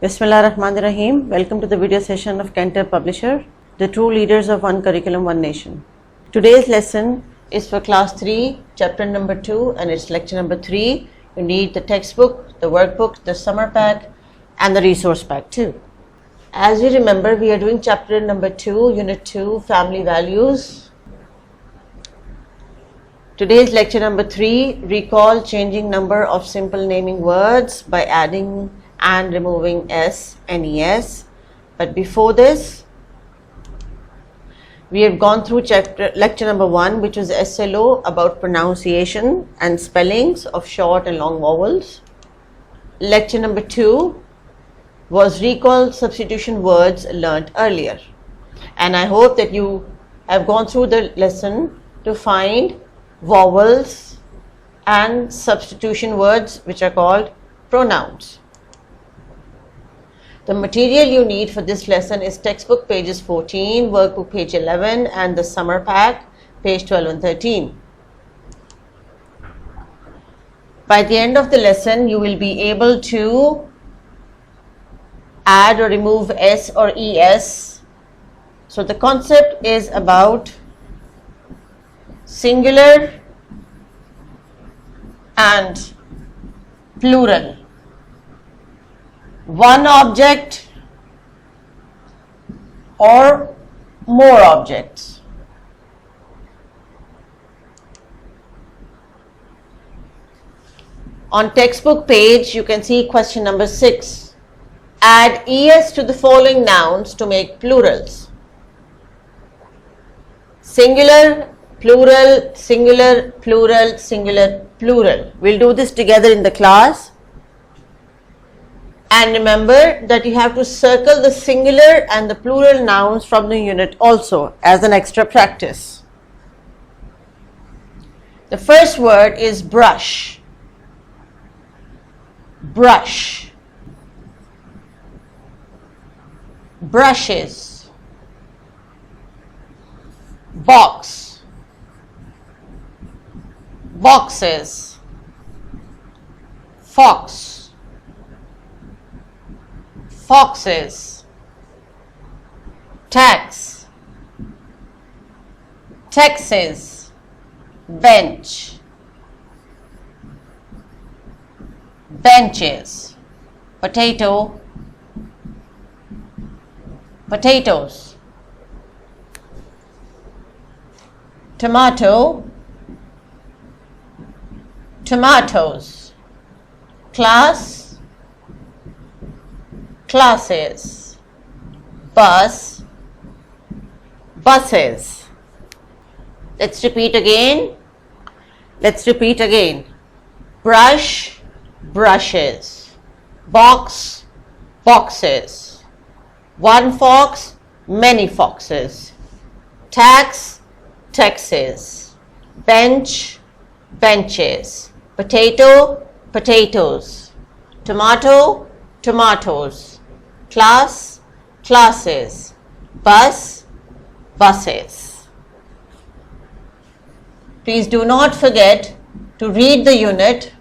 Bismillahirrahmanirrahim. Welcome to the video session of Cantor Publisher, the true leaders of One Curriculum, One Nation. Today's lesson is for class 3, chapter number 2, and it's lecture number 3. You need the textbook, the workbook, the summer pack, and the resource pack too. As you remember, we are doing chapter number 2, unit 2, family values. Today's lecture number 3, recall changing number of simple naming words by adding and removing S and ES. But before this, we have gone through lecture number 1, which was SLO, about pronunciation and spellings of short and long vowels. Lecture number 2 was recall substitution words learnt earlier. And I hope that you have gone through the lesson to find vowels and substitution words, which are called pronouns. The material you need for this lesson is textbook pages 14, workbook page 11, and the summer pack page 12 and 13. By the end of the lesson, you will be able to add or remove S or ES. So the concept is about singular and plural. One object or more objects. On textbook page, you can see question number 6. Add ES to the following nouns to make plurals. Singular, plural, singular, plural, singular, plural. We'll do this together in the class. And remember that you have to circle the singular and the plural nouns from the unit also as an extra practice. The first word is brush. Brush. Brushes. Box. Boxes. Fox. Foxes. Tax. Taxes. Bench. Benches. Potato. Potatoes. Tomato. Tomatoes. Class. Classes. Bus. Buses. Let's repeat again. Brush. Brushes. Box. Boxes. One fox. Many foxes. Tax. Taxes. Bench. Benches. Potato. Potatoes. Tomato. Tomatoes. Class. Classes. Bus. Buses. Please do not forget to read the unit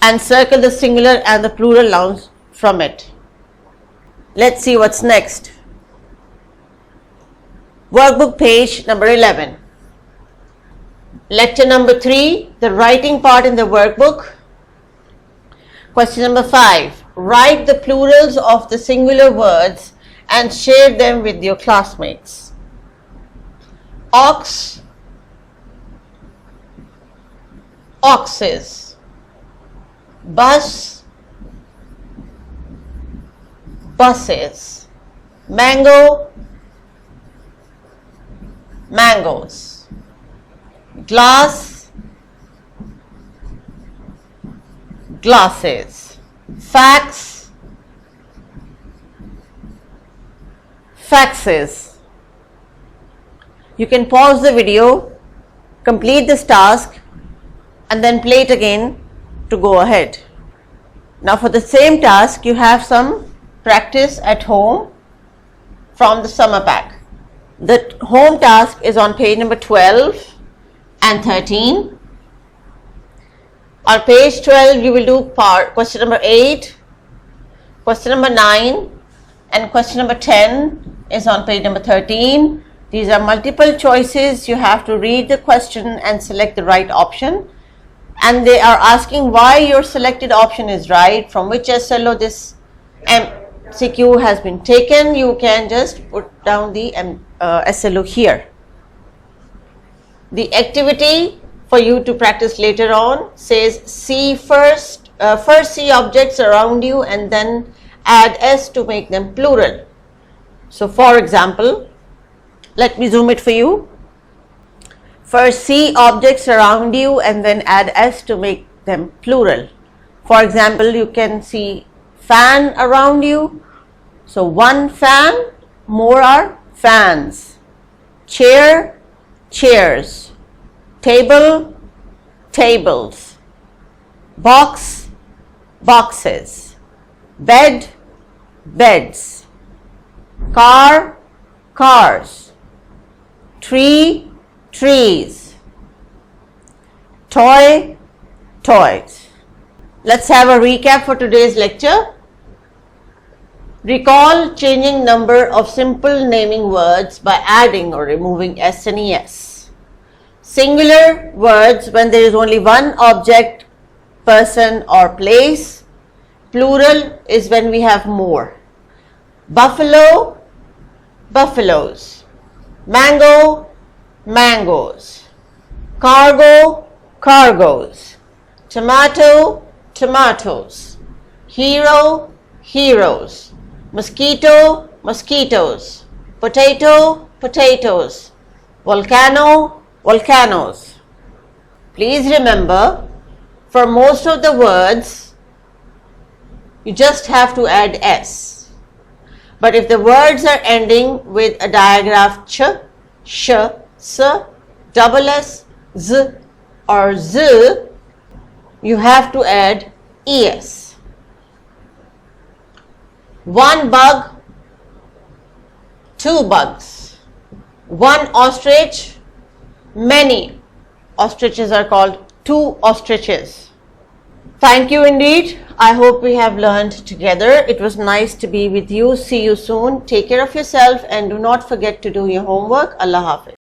and circle the singular and the plural nouns from it. Let's see what's next. Workbook page number 11. Lecture number 3, the writing part in the workbook. Question number 5. Write the plurals of the singular words and share them with your classmates. Ox. Oxes. Bus. Buses. Mango. Mangoes. Glass. Glasses. Fax. Faxes. You can pause the video, complete this task, and then play it again to go ahead. Now for the same task, you have some practice at home from the summer pack. The home task is on page number 12 and 13. On page 12, you will do question number 8, question number 9, and question number 10 is on page number 13. These are multiple choices. You have to read the question and select the right option. And they are asking why your selected option is right, from which SLO this MCQ has been taken. You can just put down the SLO here. The activity for you to practice later on says see first see objects around you and then add S to make them plural. So for example, let me zoom it for you. First see objects around you and then add S to make them plural. For example, you can see fan around you. So one fan, more are fans. Chair, chairs. Table, tables. Box, boxes. Bed, beds. Car, cars. Tree, trees. Toy, toys. Let's have a recap for today's lecture. Recall changing number of simple naming words by adding or removing S and ES. Singular words when there is only one object, person or place. Plural is when we have more. Buffalo, buffaloes. Mango, mangoes. Cargo, cargoes. Tomato, tomatoes. Hero, heroes. Mosquito, mosquitoes. Potato, potatoes. Volcano, volcanoes. Please remember, for most of the words, you just have to add S. But if the words are ending with a digraph ch, sh, s, double s, z or z, you have to add es. One bug, two bugs. One ostrich, many ostriches are called two ostriches. Thank you indeed. I hope we have learned together. It was nice to be with you. See you soon. Take care of yourself and do not forget to do your homework. Allah Hafiz.